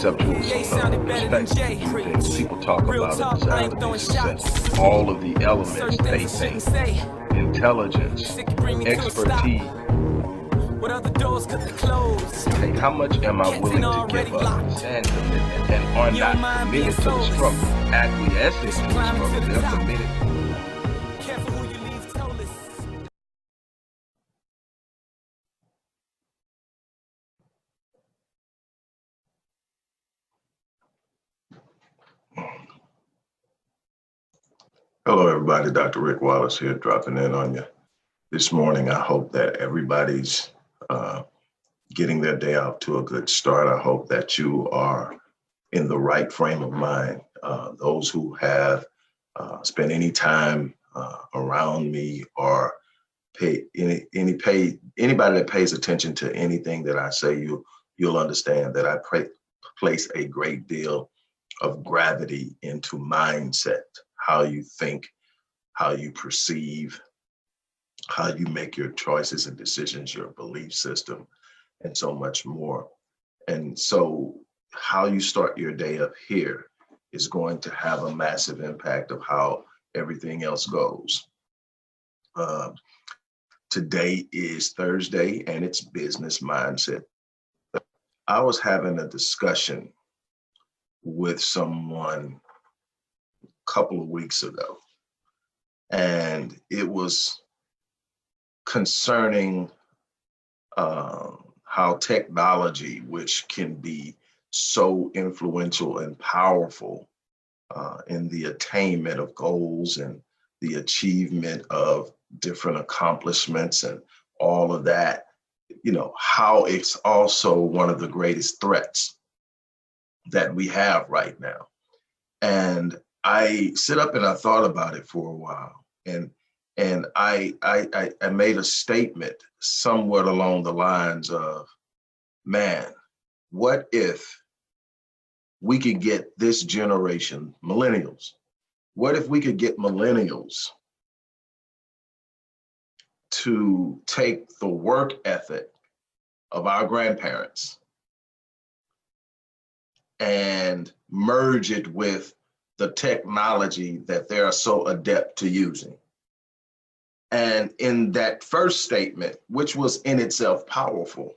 conceptual perspective to things. People talk about a desire to be successful. All of the elements they think, intelligence, expertise. Hey, how much am I willing to give up? Stand commitment and are not committed to the struggle. Acquiescing to the struggle, they're committed. Hello, everybody. Dr. Rick Wallace here, dropping in on you this morning. I hope that everybody's getting their day out to a good start. I hope that you are in the right frame of mind. Those who have spent any time around me or anybody that pays attention to anything that I say, you'll understand that I place a great deal of gravity into mindset, how you think, how you perceive, how you make your choices and decisions, your belief system, and so much more. And so how you start your day up here is going to have a massive impact of how everything else goes. Today is Thursday and it's business mindset. I was having a discussion with someone a couple of weeks ago, and it was concerning how technology, which can be so influential and powerful in the attainment of goals and the achievement of different accomplishments and all of that, how it's also one of the greatest threats that we have right now. And I sit up and I thought about it for a while, and I made a statement somewhat along the lines of, man, what if we could get this generation, millennials, what if we could get millennials to take the work ethic of our grandparents and merge it with the technology that they are so adept to using? And in that first statement, which was in itself powerful,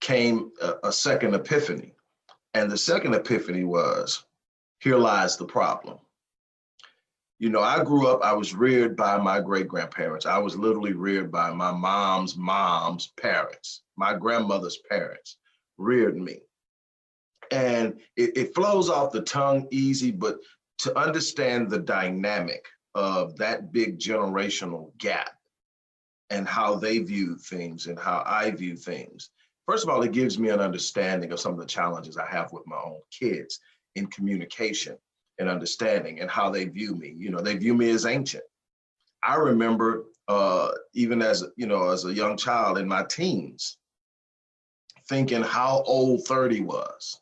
came a second epiphany. And the second epiphany was, here lies the problem. I grew up, I was reared by my great-grandparents. I was literally reared by my mom's parents. My grandmother's parents reared me. And it flows off the tongue easy, but to understand the dynamic of that big generational gap and how they view things and how I view things. First of all, it gives me an understanding of some of the challenges I have with my own kids in communication and understanding and how they view me. They view me as ancient. I remember even as a young child in my teens, thinking how old 30 was,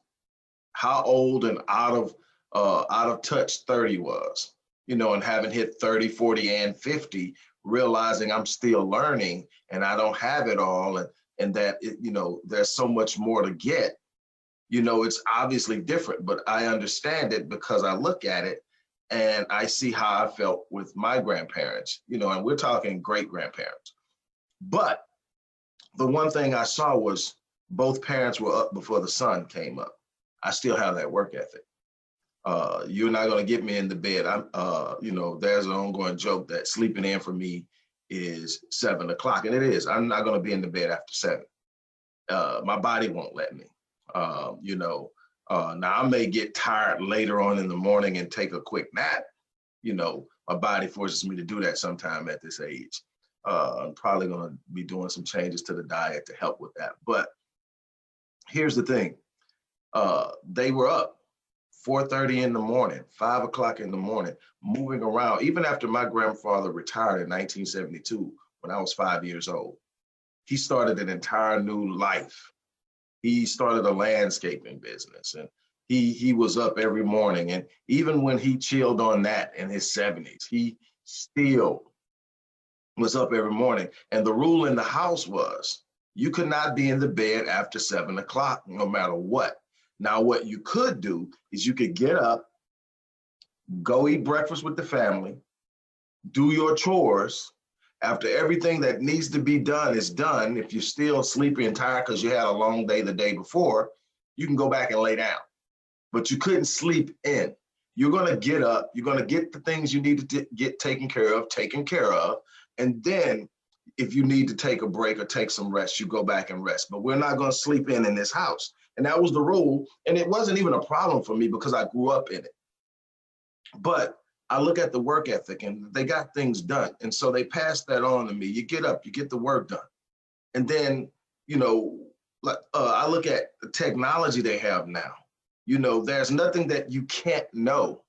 how old and out of touch 30 was. And having hit 30, 40, and 50, realizing I'm still learning and I don't have it all, and that, there's so much more to get. It's obviously different, but I understand it because I look at it and I see how I felt with my grandparents, and we're talking great grandparents. But the one thing I saw was both parents were up before the sun came up. I still have that work ethic. You're not going to get me in the bed. There's an ongoing joke that sleeping in for me is 7 o'clock, and it is. I'm not going to be in the bed after 7. My body won't let me. Now I may get tired later on in the morning and take a quick nap. My body forces me to do that sometime at this age. I'm probably going to be doing some changes to the diet to help with that. But here's the thing. They were up 4:30 in the morning, 5 o'clock in the morning, moving around. Even after my grandfather retired in 1972, when I was 5 years old, he started an entire new life. He started a landscaping business, and he was up every morning. And even when he chilled on that in his 70s, he still was up every morning. And the rule in the house was you could not be in the bed after 7 o'clock, no matter what. Now, what you could do is you could get up, go eat breakfast with the family, do your chores. After everything that needs to be done is done, if you're still sleepy and tired because you had a long day the day before, you can go back and lay down. But you couldn't sleep in. You're going to get up, you're going to get the things you need to get taken care of, and then if you need to take a break or take some rest, you go back and rest. But we're not going to sleep in this house. And that was the rule. And it wasn't even a problem for me because I grew up in it. But I look at the work ethic and they got things done. And so they passed that on to me. You get up, you get the work done. And then, you know, I look at the technology they have now. You know, there's nothing that you can't know.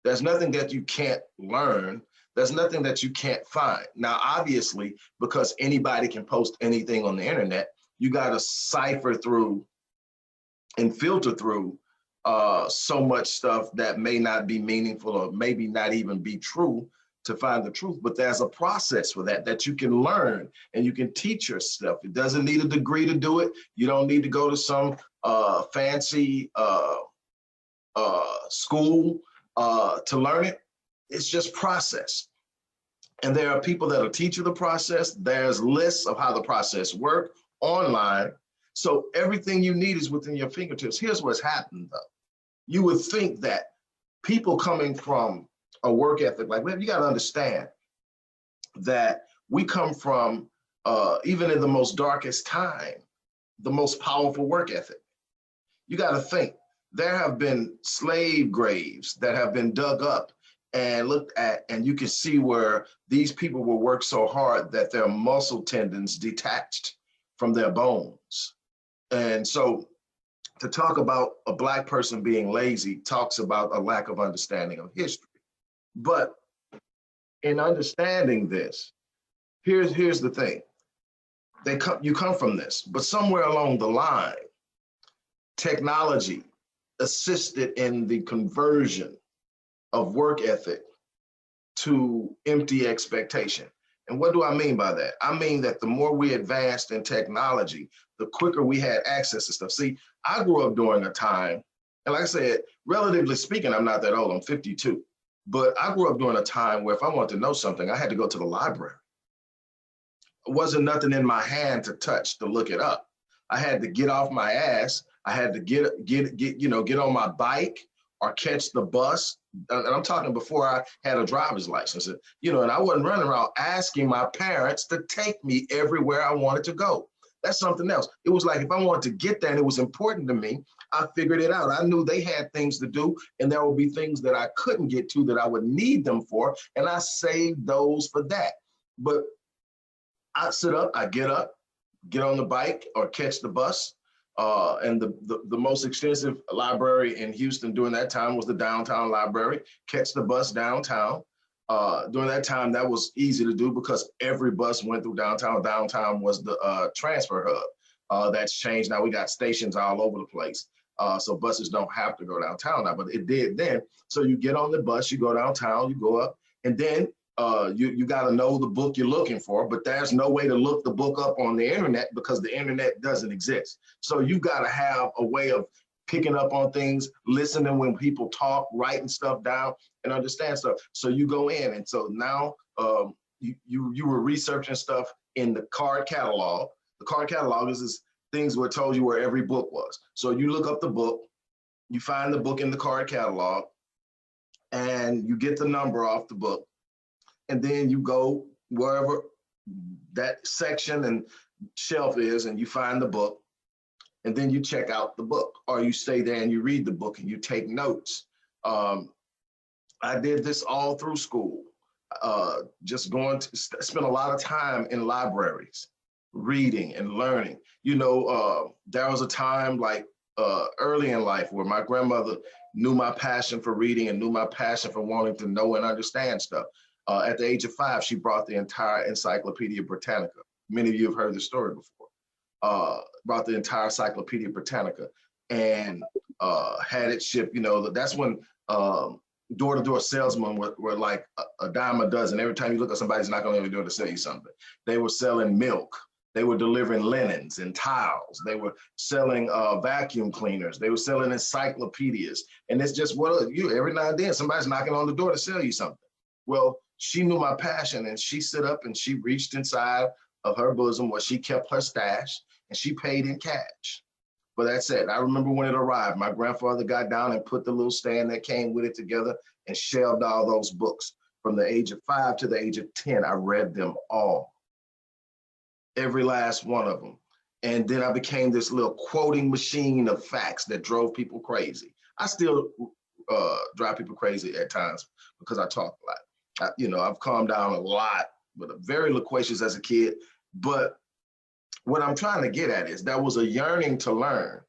There's nothing that you can't learn. There's nothing that you can't find. Now, obviously, because anybody can post anything on the internet, you got to cipher through and filter through so much stuff that may not be meaningful or maybe not even be true to find the truth. But there's a process for that you can learn and you can teach yourself. It doesn't need a degree to do it. You don't need to go to some fancy school to learn it. It's just process. And there are people that'll teach you the process. There's lists of how the process works online. So everything you need is within your fingertips. Here's what's happened though. You would think that people coming from a work ethic like that, you got to understand that we come from, even in the most darkest time, the most powerful work ethic. You got to think there have been slave graves that have been dug up and looked at, and you can see where these people will work so hard that their muscle tendons detached from their bones. And so to talk about a Black person being lazy talks about a lack of understanding of history. But in understanding this, here's the thing. You come from this, but somewhere along the line, technology assisted in the conversion of work ethic to empty expectation. And what do I mean by that? I mean that the more we advanced in technology, the quicker we had access to stuff. See, I grew up during a time, and like I said, relatively speaking, I'm not that old, I'm 52. But I grew up during a time where if I wanted to know something, I had to go to the library. It wasn't nothing in my hand to touch to look it up. I had to get off my ass. I had to get on my bike or catch the bus. And I'm talking before I had a driver's license, and I wasn't running around asking my parents to take me everywhere I wanted to go. That's something else. It was like if I wanted to get there and it was important to me, I figured it out. I knew they had things to do and there would be things that I couldn't get to that I would need them for, and I saved those for that. But I sit up, I get up, get on the bike or catch the bus. And the most extensive library in Houston during that time was the downtown library. Catch the bus downtown. During that time, that was easy to do because every bus went through downtown. Downtown was the transfer hub. That's changed. Now we got stations all over the place. So buses don't have to go downtown now, but it did then. So you get on the bus, you go downtown, you go up, and then you got to know the book you're looking for, but there's no way to look the book up on the internet because the internet doesn't exist. So you got to have a way of picking up on things, listening when people talk, writing stuff down, and understand stuff. So you go in, and so now you were researching stuff in the card catalog. The card catalog is things were told you where every book was. So you look up the book, you find the book in the card catalog, and you get the number off the book. And then you go wherever that section and shelf is, and you find the book, and then you check out the book, or you stay there and you read the book and you take notes. I did this all through school, just going to spend a lot of time in libraries, reading and learning. There was a time like early in life where my grandmother knew my passion for reading and knew my passion for wanting to know and understand stuff. At the age of 5, she brought the entire Encyclopedia Britannica. Many of you have heard the story before. Brought the entire Encyclopedia Britannica and had it shipped. That's when door-to-door salesmen were like a dime a dozen. Every time you look at somebody, it's not going to do it to sell you something. They were selling milk. They were delivering linens and towels. They were selling vacuum cleaners. They were selling encyclopedias. And it's just, well, every now and then somebody's knocking on the door to sell you something. Well, she knew my passion, and she stood up and she reached inside of her bosom where she kept her stash, and she paid in cash. But that's it. I remember when it arrived, my grandfather got down and put the little stand that came with it together and shelved all those books. From the age of 5 to the age of 10, I read them all. Every last one of them. And then I became this little quoting machine of facts that drove people crazy. I still drive people crazy at times because I talk a lot. I've calmed down a lot, but very loquacious as a kid. But what I'm trying to get at is there was a yearning to learn,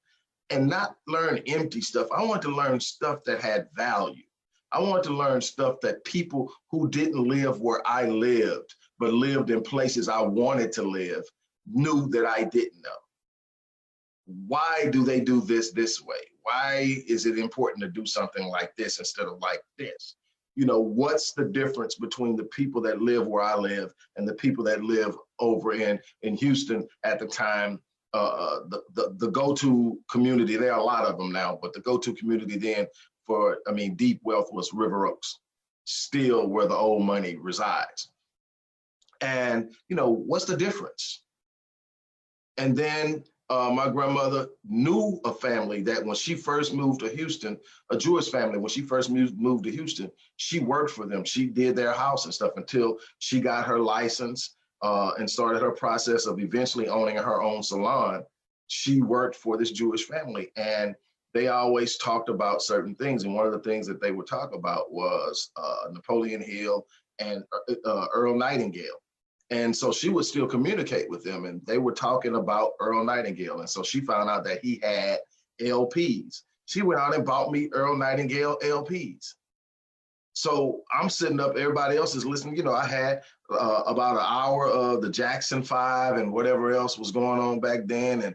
and not learn empty stuff. I want to learn stuff that had value. I want to learn stuff that people who didn't live where I lived, but lived in places I wanted to live, knew that I didn't know. Why do they do this way? Why is it important to do something like this instead of like this? What's the difference between the people that live where I live and the people that live over in Houston at the time? The go-to community, there are a lot of them now, but the go-to community then for, deep wealth was River Oaks, still where the old money resides. And, what's the difference? And then my grandmother knew a family that when she first moved to Houston, a Jewish family, when she first moved to Houston, she worked for them. She did their house and stuff until she got her license and started her process of eventually owning her own salon. She worked for this Jewish family, and they always talked about certain things. And one of the things that they would talk about was Napoleon Hill and Earl Nightingale. And so she would still communicate with them, and they were talking about Earl Nightingale. And so she found out that he had LPs. She went out and bought me Earl Nightingale LPs. So I'm sitting up, everybody else is listening. I had about an hour of the Jackson 5 and whatever else was going on back then. And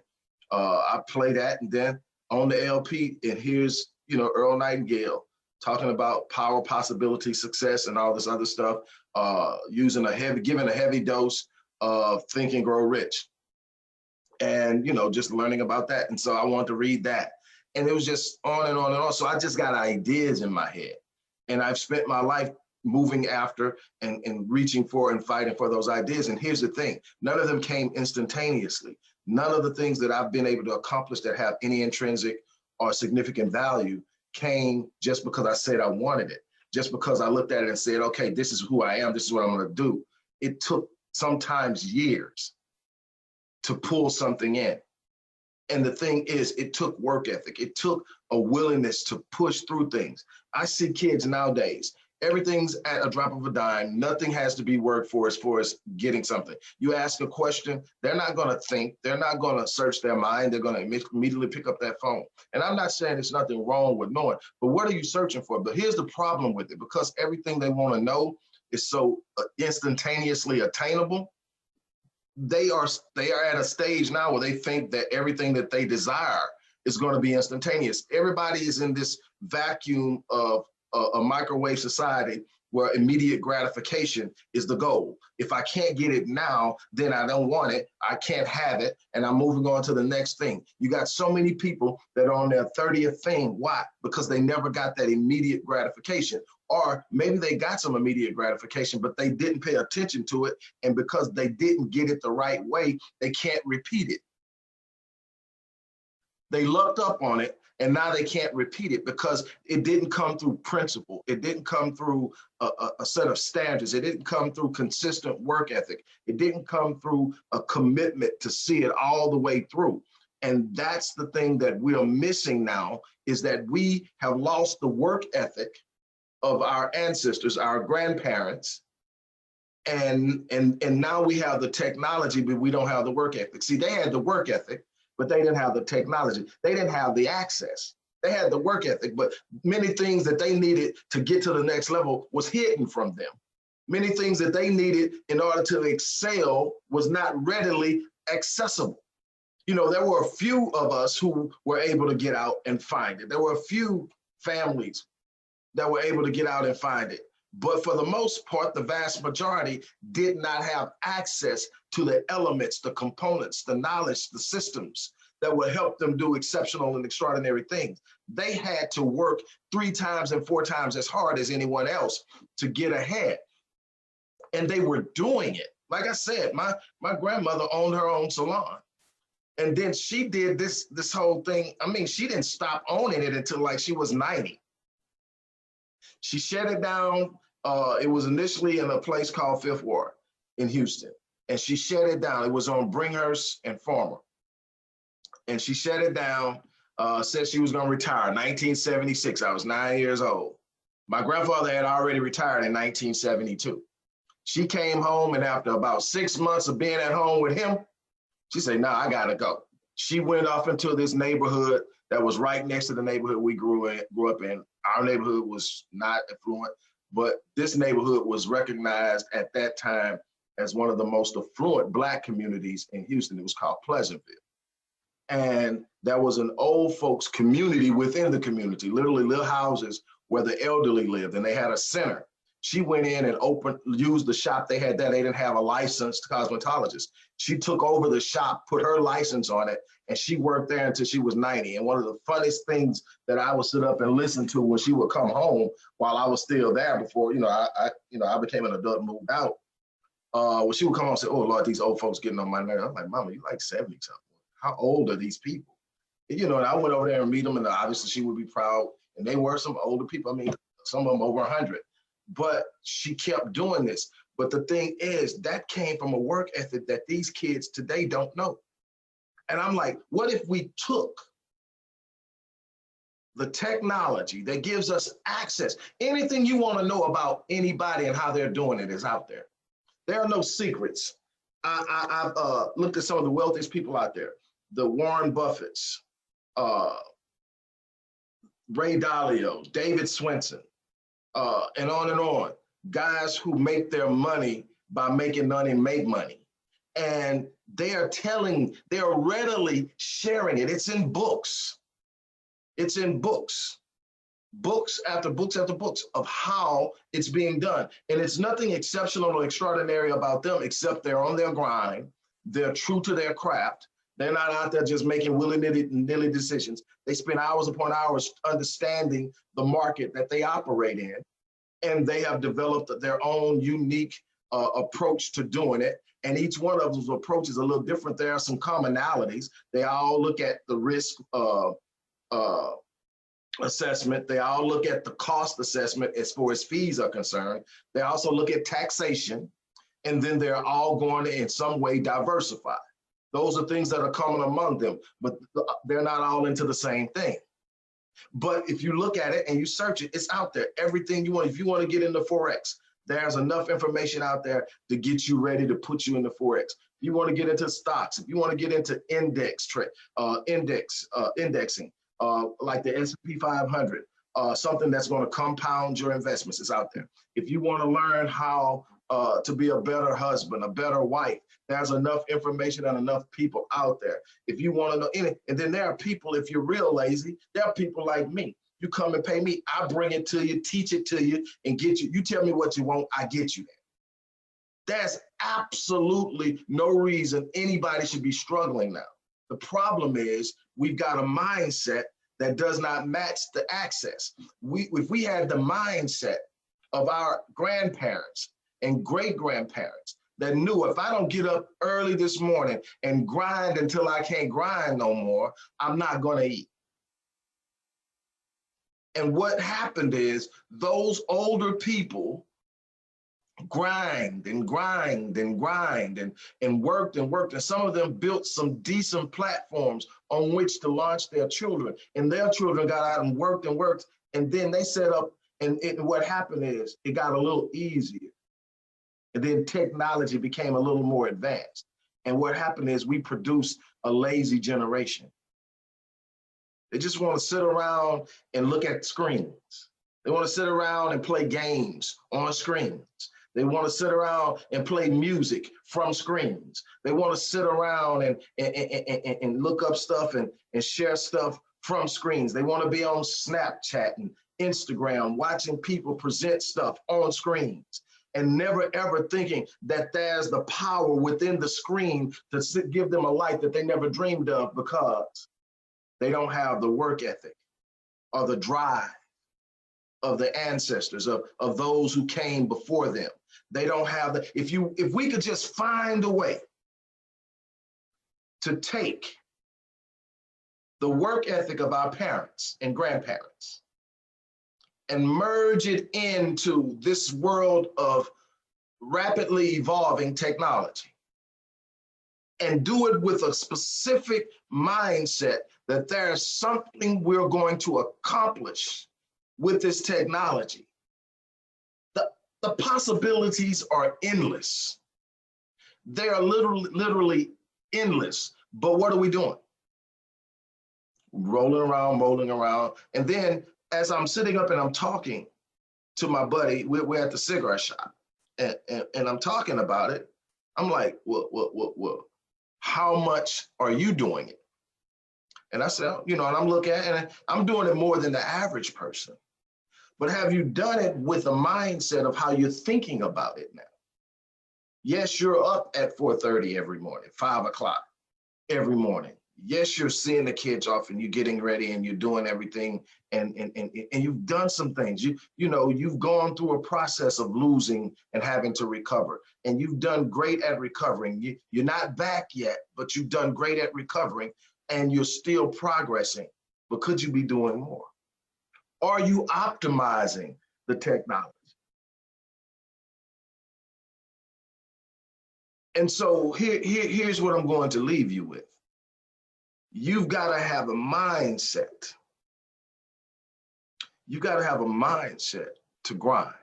I play that, and then on the LP, and here's, Earl Nightingale talking about power, possibility, success, and all this other stuff, giving a heavy dose of Think and Grow Rich. And, just learning about that. And so I wanted to read that. And it was just on and on and on. So I just got ideas in my head. And I've spent my life moving after and reaching for and fighting for those ideas. And here's the thing, none of them came instantaneously. None of the things that I've been able to accomplish that have any intrinsic or significant value came just because I said I wanted it, just because I looked at it and said, okay, this is who I am, this is what I'm gonna do. It took sometimes years to pull something in. And the thing is, it took work ethic. It took a willingness to push through things. I see kids nowadays, everything's at a drop of a dime. Nothing has to be worked for as far as getting something. You ask a question, they're not going to think. They're not going to search their mind. They're going to immediately pick up that phone. And I'm not saying there's nothing wrong with knowing, but what are you searching for? But here's the problem with it, because everything they want to know is so instantaneously attainable. They are at a stage now where they think that everything that they desire is going to be instantaneous. Everybody is in this vacuum of a microwave society where immediate gratification is the goal. If I can't get it now, then I don't want it, I can't have it, and I'm moving on to the next thing. You got so many people that are on their 30th thing. Why? Because they never got that immediate gratification. Or maybe they got some immediate gratification, but they didn't pay attention to it, and because they didn't get it the right way, they can't repeat it. They looked up on it, and now they can't repeat it because it didn't come through principle. It didn't come through a set of standards. It didn't come through consistent work ethic. It didn't come through a commitment to see it all the way through. And that's the thing that we are missing now, is that we have lost the work ethic of our ancestors, our grandparents, and now we have the technology, but we don't have the work ethic. See, they had the work ethic, but they didn't have the technology. They didn't have the access. They had the work ethic, but many things that they needed to get to the next level was hidden from them. Many things that they needed in order to excel was not readily accessible. There were a few of us who were able to get out and find it. There were a few families that were able to get out and find it. But for the most part, the vast majority did not have access to the elements, the components, the knowledge, the systems that would help them do exceptional and extraordinary things. They had to work 3 times and 4 times as hard as anyone else to get ahead. And they were doing it. Like I said, my grandmother owned her own salon. And then she did this whole thing. I mean, she didn't stop owning it until like she was 90. She shut it down. It was initially in a place called Fifth Ward in Houston. And she shut it down. It was on Bringhurst and Farmer. And she shut it down, said she was going to retire. 1976, I was 9 years old. My grandfather had already retired in 1972. She came home, and after about 6 months of being at home with him, she said, "No, I got to go." She went off into this neighborhood that was right next to the neighborhood we grew up in. Our neighborhood was not affluent, but this neighborhood was recognized at that time as one of the most affluent Black communities in Houston. It was called Pleasantville. And there was an old folks community within the community, literally little houses where the elderly lived, and they had a center. She went in and used the shop they had there. They didn't have a licensed cosmetologist. She took over the shop, put her license on it, and she worked there until she was 90. And one of the funniest things that I would sit up and listen to when she would come home while I was still there before, I became an adult and moved out. When she would come home and say, "Oh Lord, these old folks getting on my nerves." I'm like, "Mama, you like 70 something. How old are these people?" And I went over there and meet them, and obviously she would be proud. And they were some older people. I mean, some of them over 100. But she kept doing this. But the thing is, that came from a work ethic that these kids today don't know. And I'm like, what if we took the technology that gives us access? Anything you want to know about anybody and how they're doing it is out there. There are no secrets. I've looked at some of the wealthiest people out there, the Warren Buffetts, Ray Dalio, David Swenson, and on, guys who make their money by making money make money. And they are readily sharing it. It's in books. It's in books after books after books of how it's being done. And it's nothing exceptional or extraordinary about them, except they're on their grind. They're true to their craft. They're not out there just making willy-nilly decisions. They spend hours upon hours understanding the market that they operate in. And they have developed their own unique approach to doing it. And each one of those approaches is a little different. There are some commonalities. They all look at the risk assessment. They all look at the cost assessment as far as fees are concerned. They also look at taxation. And then they're all going to, in some way, diversify. Those are things that are common among them, but they're not all into the same thing. But if you look at it and you search it, it's out there. Everything you want. If you want to get into Forex, there's enough information out there to get you ready to put you into Forex. If you want to get into stocks, if you want to get into indexing, like the S&P 500, something that's going to compound your investments is out there. If you want to learn how to be a better husband, a better wife, there's enough information and enough people out there. If you want to know anything, and then there are people, if you're real lazy, there are people like me. You come and pay me, I bring it to you, teach it to you, and get you. You tell me what you want, I get you there. There's absolutely no reason anybody should be struggling now. The problem is we've got a mindset that does not match the access. If we had the mindset of our grandparents and great-grandparents that knew, if I don't get up early this morning and grind until I can't grind no more, I'm not going to eat. And what happened is those older people grind and grind and grind and worked and worked. And some of them built some decent platforms on which to launch their children. And their children got out and worked. And then they set up, and what happened is it got a little easier. And then technology became a little more advanced. And what happened is we produced a lazy generation. They just want to sit around and look at screens. They want to sit around and play games on screens. They want to sit around and play music from screens. They want to sit around and look up stuff and share stuff from screens. They want to be on Snapchat Instagram, watching people present stuff on screens, and never ever thinking that there's the power within the screen to give them a life that they never dreamed of, because they don't have the work ethic or the drive of the ancestors, of those who came before them. They don't have the, if we could just find a way to take the work ethic of our parents and grandparents and merge it into this world of rapidly evolving technology, and do it with a specific mindset that there's something we're going to accomplish with this technology. The possibilities are endless. They are literally endless. But what are we doing? Rolling around. And then as I'm sitting up and I'm talking to my buddy, we're at the cigarette shop, and I'm talking about it. I'm like, well, how much are you doing it? And I said, and I'm looking at it, and I'm doing it more than the average person. But have you done it with a mindset of how you're thinking about it now? Yes, you're up at 4:30 every morning, 5 o'clock every morning. Yes, you're seeing the kids off and you're getting ready and you're doing everything, and you've done some things. You've gone through a process of losing and having to recover, and you've done great at recovering. You're not back yet, but you've done great at recovering, and you're still progressing. But could you be doing more? Are you optimizing the technology? And so here's what I'm going to leave you with. You've got to have a mindset. You got to have a mindset to grind.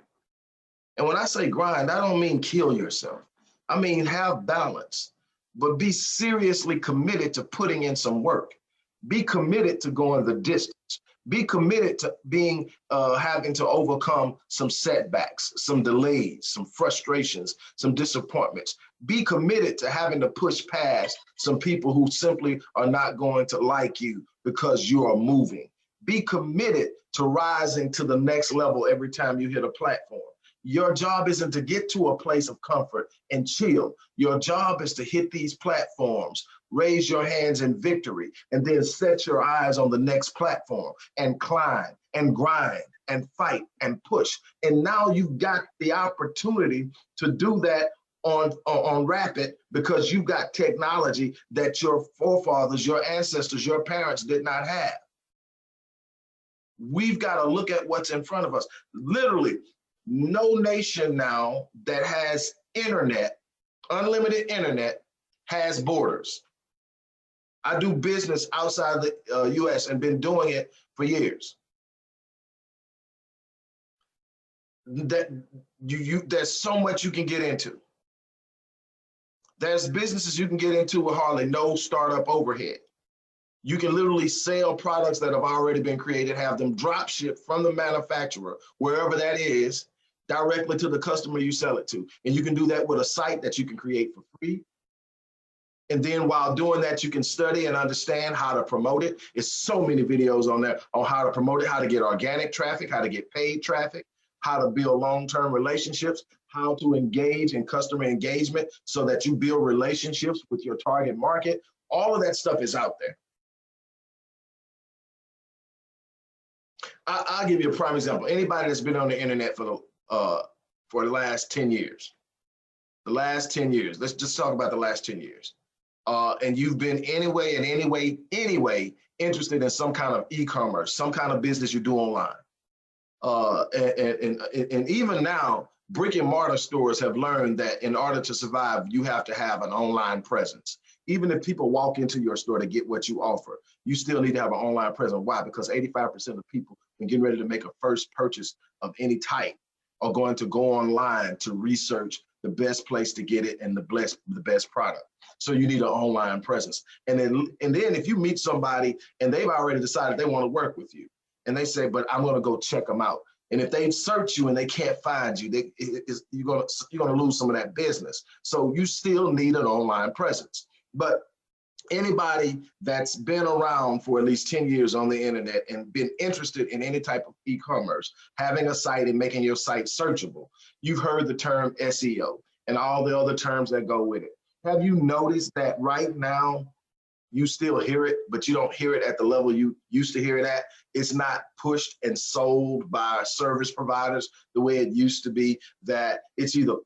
And when I say grind, I don't mean kill yourself. I mean have balance, but be seriously committed to putting in some work. Be committed to going the distance. Be committed to being, having to overcome some setbacks, some delays, some frustrations, some disappointments. Be committed to having to push past some people who simply are not going to like you because you are moving. Be committed to rising to the next level every time you hit a platform. Your job isn't to get to a place of comfort and chill. Your job is to hit these platforms, raise your hands in victory, and then set your eyes on the next platform and climb and grind and fight and push. And now you've got the opportunity to do that on rapid, because you've got technology that your forefathers, your ancestors, your parents did not have. We've got to look at what's in front of us. Literally, no nation now that has internet, unlimited internet, has borders. I do business outside the US and been doing it for years. There's so much you can get into. There's businesses you can get into with hardly no startup overhead. You can literally sell products that have already been created, have them drop shipped from the manufacturer, wherever that is, directly to the customer you sell it to. And you can do that with a site that you can create for free. And then while doing that, you can study and understand how to promote it. It's so many videos on there on how to promote it, how to get organic traffic, how to get paid traffic, how to build long-term relationships, how to engage in customer engagement so that you build relationships with your target market. All of that stuff is out there. I'll give you a prime example. Anybody that's been on the internet for the last 10 years, let's just talk about the last 10 years. And you've been anyway interested in some kind of e-commerce, some kind of business you do online. And even now, brick and mortar stores have learned that in order to survive, you have to have an online presence. Even if people walk into your store to get what you offer, you still need to have an online presence. Why? Because 85% of people, when getting ready to make a first purchase of any type, are going to go online to research the best place to get it and the best product. So you need an online presence. And then if you meet somebody and they've already decided they want to work with you, and they say, but I'm going to go check them out. And if they search you and they can't find you, you're going to lose some of that business. So you still need an online presence. But Anybody that's been around for at least 10 years on the internet and been interested in any type of e-commerce, having a site and making your site searchable, you've heard the term SEO and all the other terms that go with it. Have you noticed that right now you still hear it, but you don't hear it at the level you used to hear it at? It's not pushed and sold by service providers the way it used to be, that it's either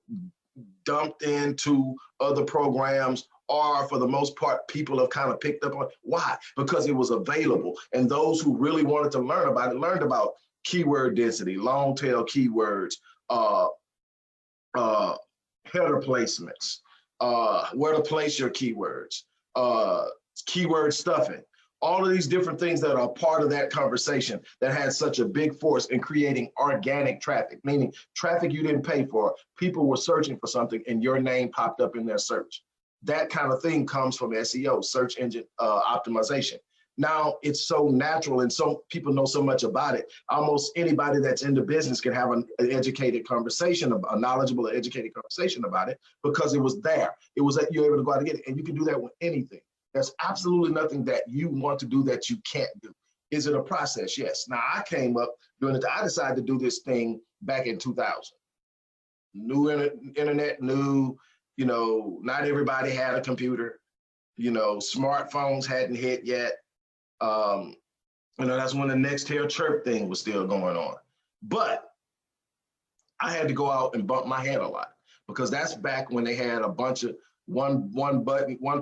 dumped into other programs, or for the most part, people have kind of picked up on. Why? Because it was available. And those who really wanted to learn about it learned about keyword density, long tail keywords, header placements, where to place your keywords, keyword stuffing, all of these different things that are part of that conversation that had such a big force in creating organic traffic, meaning traffic you didn't pay for. People were searching for something and your name popped up in their search. That kind of thing comes from SEO, search engine optimization. Now it's so natural and so people know so much about it. Almost anybody that's in the business can have an educated conversation, a knowledgeable, educated conversation about it, because it was there. It was that you're able to go out and get it. And you can do that with anything. There's absolutely nothing that you want to do that you can't do. Is it a process? Yes. Now I came up doing it. I decided to do this thing back in 2000. New internet, new, not everybody had a computer, smartphones hadn't hit yet. That's when the next hair chirp thing was still going on. But I had to go out and bump my head a lot, because that's back when they had a bunch of one button, one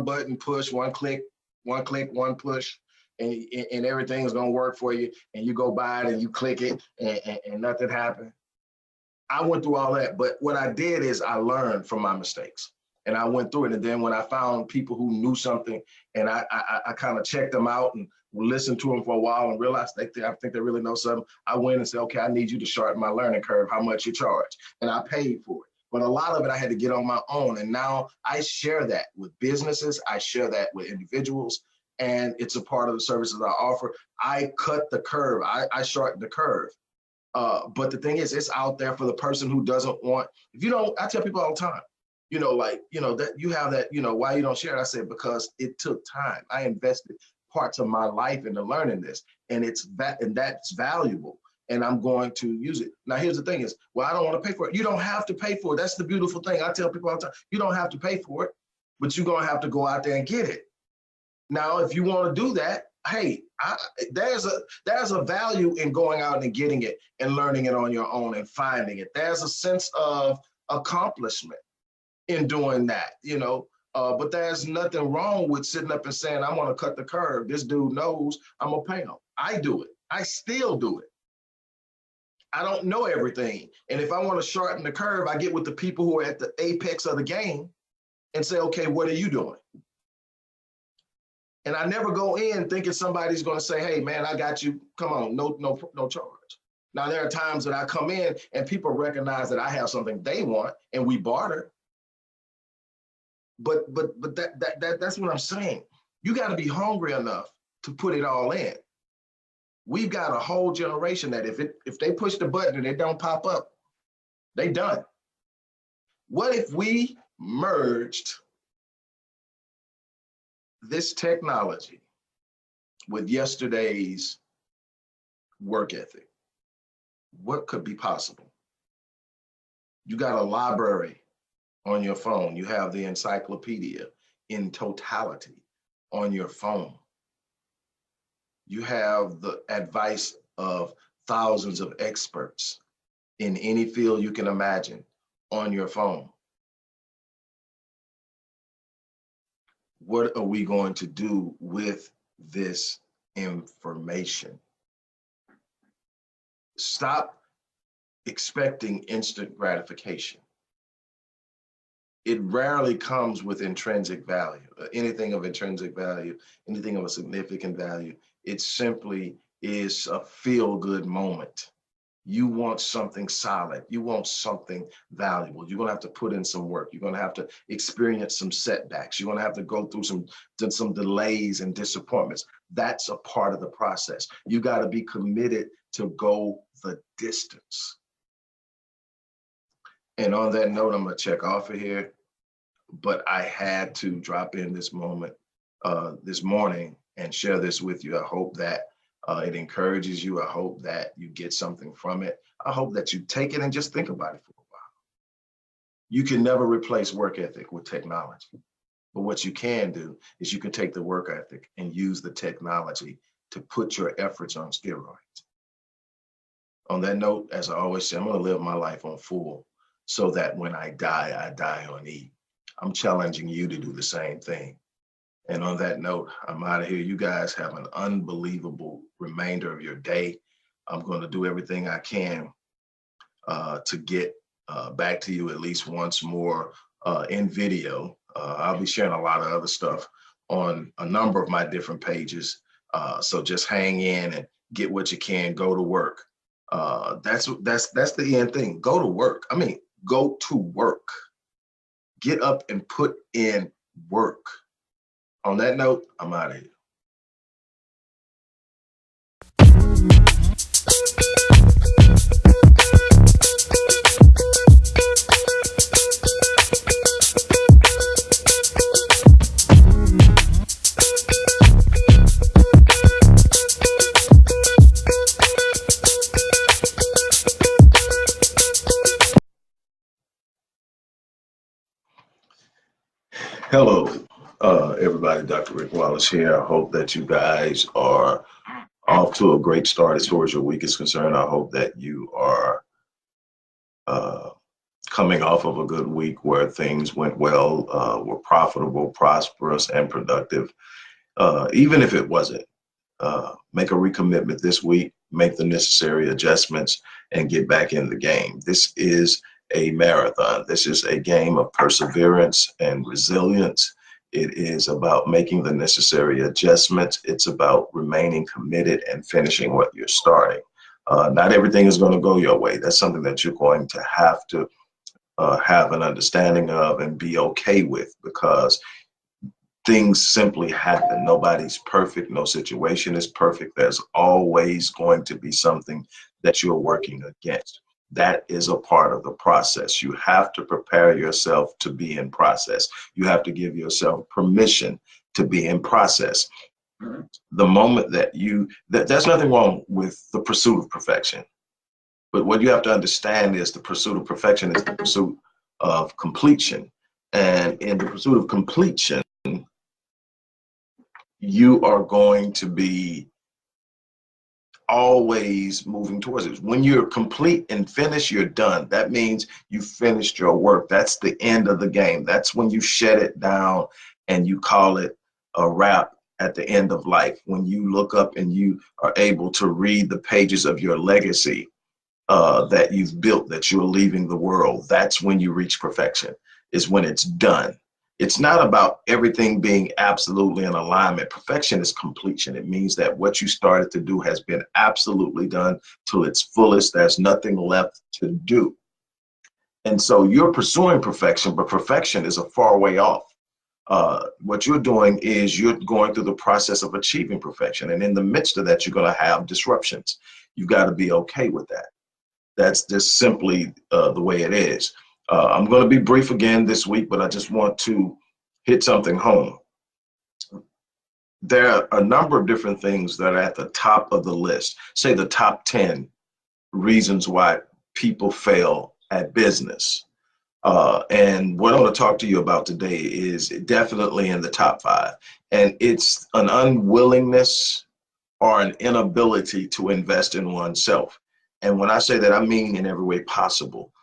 button push, one click, one push, and everything is gonna work for you. And you go by it and you click it and nothing happened. I went through all that, but what I did is I learned from my mistakes. And I went through it. And then when I found people who knew something, and I kind of checked them out and listened to them for a while and realized I think they really know something, I went and said, okay, I need you to shorten my learning curve, how much you charge. And I paid for it. But a lot of it I had to get on my own. And now I share that with businesses. I share that with individuals. And it's a part of the services I offer. I cut the curve. I shorten the curve. But the thing is, it's out there for the person who doesn't want. If you don't, I tell people all the time, that you have that, why you don't share it? I said, because it took time. I invested parts of my life into learning this, and that's valuable, and I'm going to use it. Now, here's the thing is, well, I don't want to pay for it. You don't have to pay for it. That's the beautiful thing. I tell people all the time, you don't have to pay for it, but you're going to have to go out there and get it. Now, if you want to do that, hey, there's a value in going out and getting it and learning it on your own and finding it. There's a sense of accomplishment in doing that, but there's nothing wrong with sitting up and saying, I want to cut the curve. This dude knows I'm gonna pay him. I do it. I still do it. I don't know everything. And if I want to shorten the curve, I get with the people who are at the apex of the game and say, okay, what are you doing? And I never go in thinking somebody's going to say, hey, man, I got you. Come on, no charge. Now, there are times that I come in and people recognize that I have something they want and we barter. But that's what I'm saying. You got to be hungry enough to put it all in. We've got a whole generation that if they push the button and it don't pop up, they done. What if we merged this technology with yesterday's work ethic? What could be possible? You got a library on your phone. You have the encyclopedia in totality on your phone. You have the advice of thousands of experts in any field you can imagine on your phone. What are we going to do with this information? Stop expecting instant gratification. It rarely comes with intrinsic value, anything of intrinsic value, anything of a significant value. It simply is a feel-good moment. You want something solid. You want something valuable. You're going to have to put in some work. You're going to have to experience some setbacks. You're going to have to go through some delays and disappointments. That's a part of the process. You got to be committed to go the distance. And on that note, I'm going to check off of here, but I had to drop in this moment this morning and share this with you. I hope that it encourages you. I hope that you get something from it. I hope that you take it and just think about it for a while. You can never replace work ethic with technology. But what you can do is you can take the work ethic and use the technology to put your efforts on steroids. On that note, as I always say, I'm going to live my life on full so that when I die on E. I'm challenging you to do the same thing. And on that note, I'm out of here. You guys have an unbelievable remainder of your day. I'm going to do everything I can to get back to you at least once more in video. I'll be sharing a lot of other stuff on a number of my different pages. So just hang in and get what you can. Go to work. That's the end thing. Go to work. I mean, go to work. Get up and put in work. On that note, I'm out of here. Hello, everybody. Dr. Rick Wallace here. I hope that you guys are off to a great start as far as your week is concerned. I hope that you are coming off of a good week where things went well, were profitable, prosperous, and productive. Even if it wasn't, make a recommitment this week, make the necessary adjustments, and get back in the game. This is a marathon. This is a game of perseverance and resilience. It is about making the necessary adjustments. It's about remaining committed and finishing what you're starting. Not everything is going to go your way. That's something that you're going to have an understanding of and be okay with, because things simply happen. Nobody's perfect. No situation is perfect. There's always going to be something that you're working against. That is a part of the process. You have to prepare yourself to be in process. You have to give yourself permission to be in process. The moment that there's nothing wrong with the pursuit of perfection. But what you have to understand is the pursuit of perfection is the pursuit of completion. And in the pursuit of completion, you are going to be always moving towards it. When you're complete and finished, you're done. That means you finished your work. That's the end of the game. That's when you shut it down and you call it a wrap at the end of life. When you look up and you are able to read the pages of your legacy that you've built, that you're leaving the world, that's when you reach perfection, is when it's done. It's not about everything being absolutely in alignment. Perfection is completion. It means that what you started to do has been absolutely done to its fullest. There's nothing left to do. And so you're pursuing perfection, but perfection is a far way off. What you're doing is you're going through the process of achieving perfection. And in the midst of that, you're going to have disruptions. You've got to be okay with that. That's just simply the way it is. I'm going to be brief again this week, but I just want to hit something home. There are a number of different things that are at the top of the list, say the top 10 reasons why people fail at business. And what I'm going to talk to you about today is definitely in the top 5. And it's an unwillingness or an inability to invest in oneself. And when I say that, I mean in every way possible.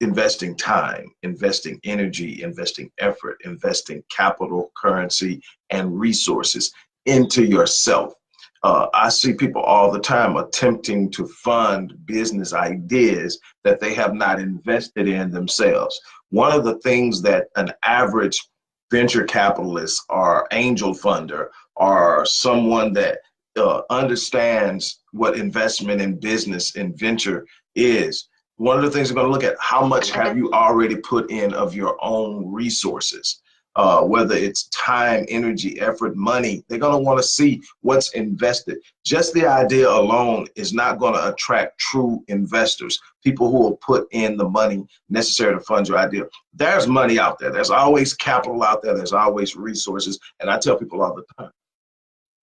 Investing time, investing energy, investing effort, investing capital, currency, and resources into yourself. I see people all the time attempting to fund business ideas that they have not invested in themselves. One of the things that an average venture capitalist or angel funder or someone that understands what investment in business and venture is, one of the things we're going to look at, how much have you already put in of your own resources? whether it's time, energy, effort, money. They're going to want to see what's invested. Just the idea alone is not going to attract true investors, people who will put in the money necessary to fund your idea. There's money out there. There's always capital out there. There's always resources. And I tell people all the time,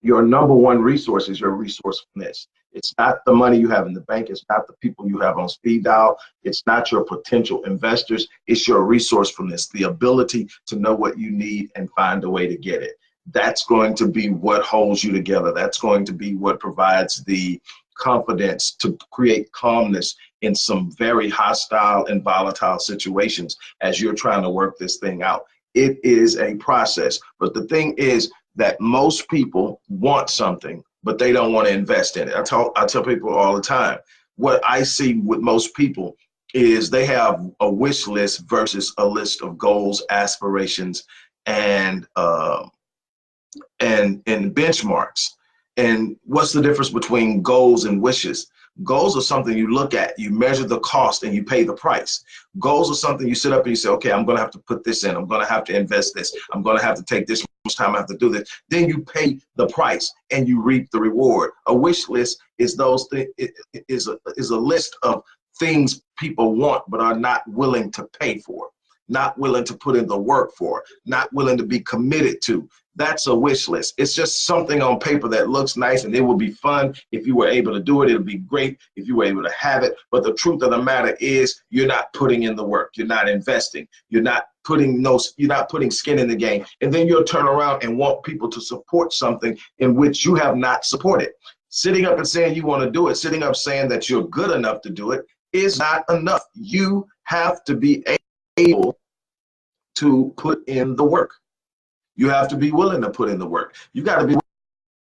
your number one resource is your resourcefulness. It's not the money you have in the bank. It's not the people you have on speed dial. It's not your potential investors. It's your resourcefulness, the ability to know what you need and find a way to get it. That's going to be what holds you together. That's going to be what provides the confidence to create calmness in some very hostile and volatile situations as you're trying to work this thing out. It is a process. But the thing is that most people want something, but they don't want to invest in it. I tell people all the time, what I see with most people is they have a wish list versus a list of goals, aspirations, and benchmarks. And what's the difference between goals and wishes? Goals are something you look at, you measure the cost, and you pay the price. Goals are something you sit up and you say, okay, I'm going to have to put this in. I'm going to have to invest this. I'm going to have to take this much time. I have to do this. Then you pay the price and you reap the reward. A wish list is those things. Is a list of things people want but are not willing to pay for, not willing to put in the work for, not willing to be committed to. That's a wish list. It's just something on paper that looks nice, and it will be fun if you were able to do it. It'll be great if you were able to have it. But the truth of the matter is you're not putting in the work. You're not investing. You're not putting skin in the game. And then you'll turn around and want people to support something in which you have not supported. Sitting up and saying you want to do it, sitting up saying that you're good enough to do it is not enough. You have to be able to put in the work. You have to be willing to put in the work. You got to be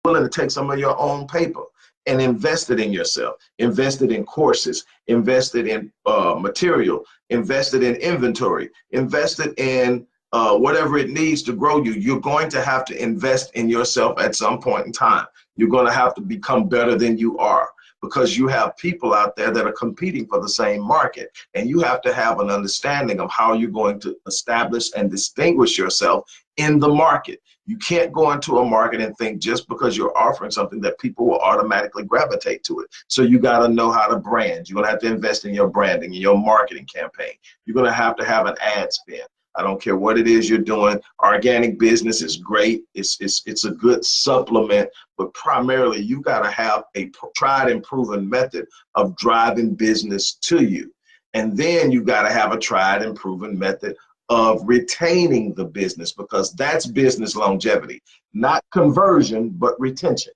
willing to take some of your own paper and invest it in yourself, invest it in courses, invest it in material, invest it in inventory, invest it in whatever it needs to grow you. You're going to have to invest in yourself at some point in time. You're going to have to become better than you are, because you have people out there that are competing for the same market, and you have to have an understanding of how you're going to establish and distinguish yourself in the market. You can't go into a market and think just because you're offering something that people will automatically gravitate to it. So you got to know how to brand. You're going to have to invest in your branding, in your marketing campaign. You're going to have an ad spend. I don't care what it is you're doing. Organic business is great. It's a good supplement, but primarily you got to have a tried and proven method of driving business to you. And then you got to have a tried and proven method of retaining the business, because that's business longevity, not conversion, but retention.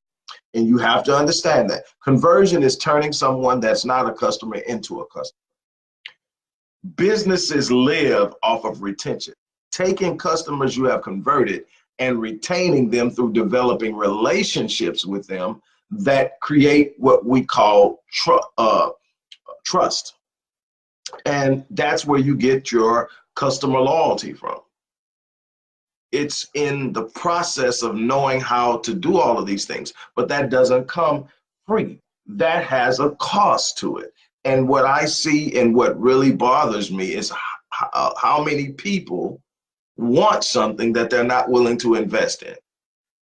And you have to understand that conversion is turning someone that's not a customer into a customer. Businesses live off of retention, taking customers you have converted and retaining them through developing relationships with them that create what we call trust. And that's where you get your customer loyalty from. It's in the process of knowing how to do all of these things, but that doesn't come free. That has a cost to it. And what I see and what really bothers me is how many people want something that they're not willing to invest in.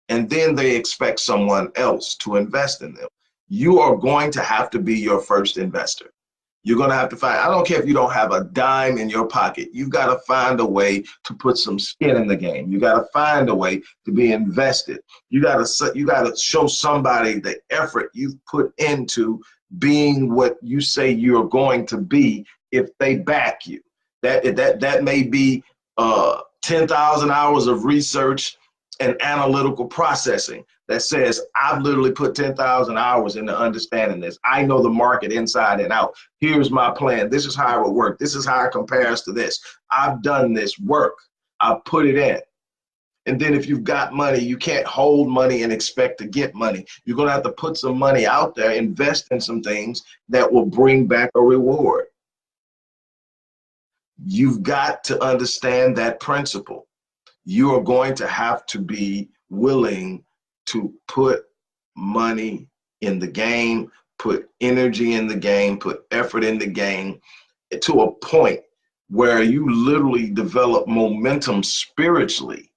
And then they expect someone else to invest in them. You are going to have to be your first investor. You're going to have to find, I don't care if you don't have a dime in your pocket, you've got to find a way to put some skin in the game. You got to find a way to be invested. You got to show somebody the effort you've put into being what you say you're going to be if they back you. That may be 10,000 hours of research and analytical processing that says, I've literally put 10,000 hours into understanding this. I know the market inside and out. Here's my plan. This is how it will work. This is how it compares to this. I've done this work. I've put it in. And then if you've got money, you can't hold money and expect to get money. You're going to have to put some money out there, invest in some things that will bring back a reward. You've got to understand that principle. You are going to have to be willing to put money in the game, put energy in the game, put effort in the game to a point where you literally develop momentum spiritually.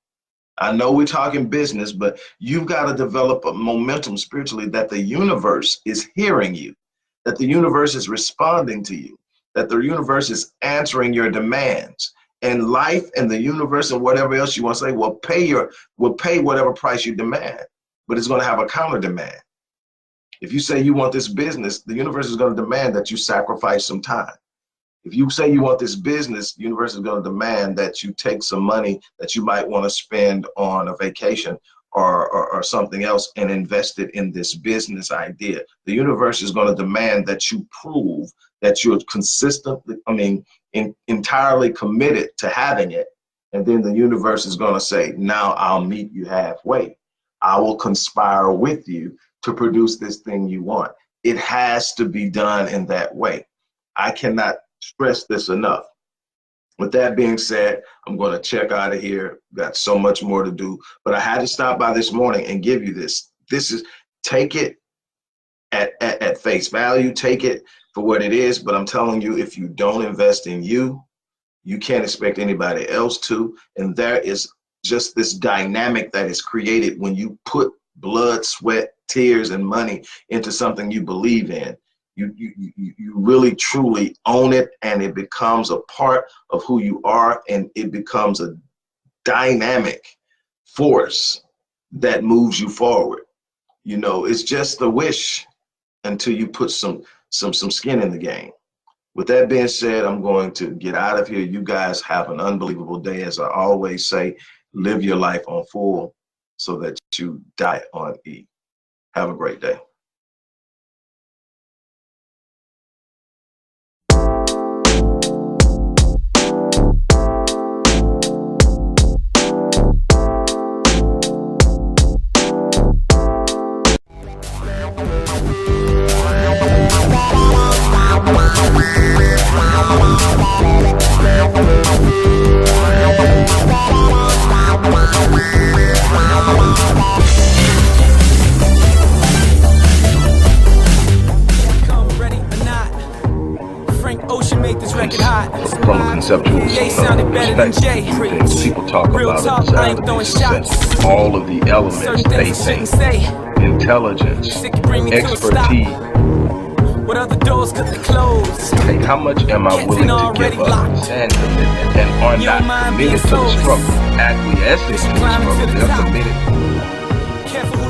I know we're talking business, but you've got to develop a momentum spiritually that the universe is hearing you, that the universe is responding to you, that the universe is answering your demands. And life and the universe and whatever else you want to say will pay whatever price you demand, but it's going to have a counter demand. If you say you want this business, the universe is going to demand that you sacrifice some time. If you say you want this business, the universe is going to demand that you take some money that you might want to spend on a vacation or something else and invest it in this business idea. The universe is going to demand that you prove that you're consistently, entirely committed to having it. And then the universe is going to say, now I'll meet you halfway. I will conspire with you to produce this thing you want. It has to be done in that way. I cannot stress this enough. With that being said, I'm going to check out of here. Got so much more to do, but I had to stop by this morning and give you this. Take it at face value, take it for what it is. But I'm telling you, if you don't invest in you, you can't expect anybody else to. And there is just this dynamic that is created when you put blood, sweat, tears, and money into something you believe in. You really truly own it, and it becomes a part of who you are, and it becomes a dynamic force that moves you forward. You know, it's just a wish until you put some skin in the game. With that being said, I'm going to get out of here. You guys have an unbelievable day. As I always say, live your life on full so that you die on E. Have a great day. From a conceptual perspective, people talk about it as success. All of the elements they think, intelligence, expertise. What other doors could they close? Hey, how much am I willing to give up and commitment, and are not committed to the struggle, acquiescing to the struggle, they're committed. Careful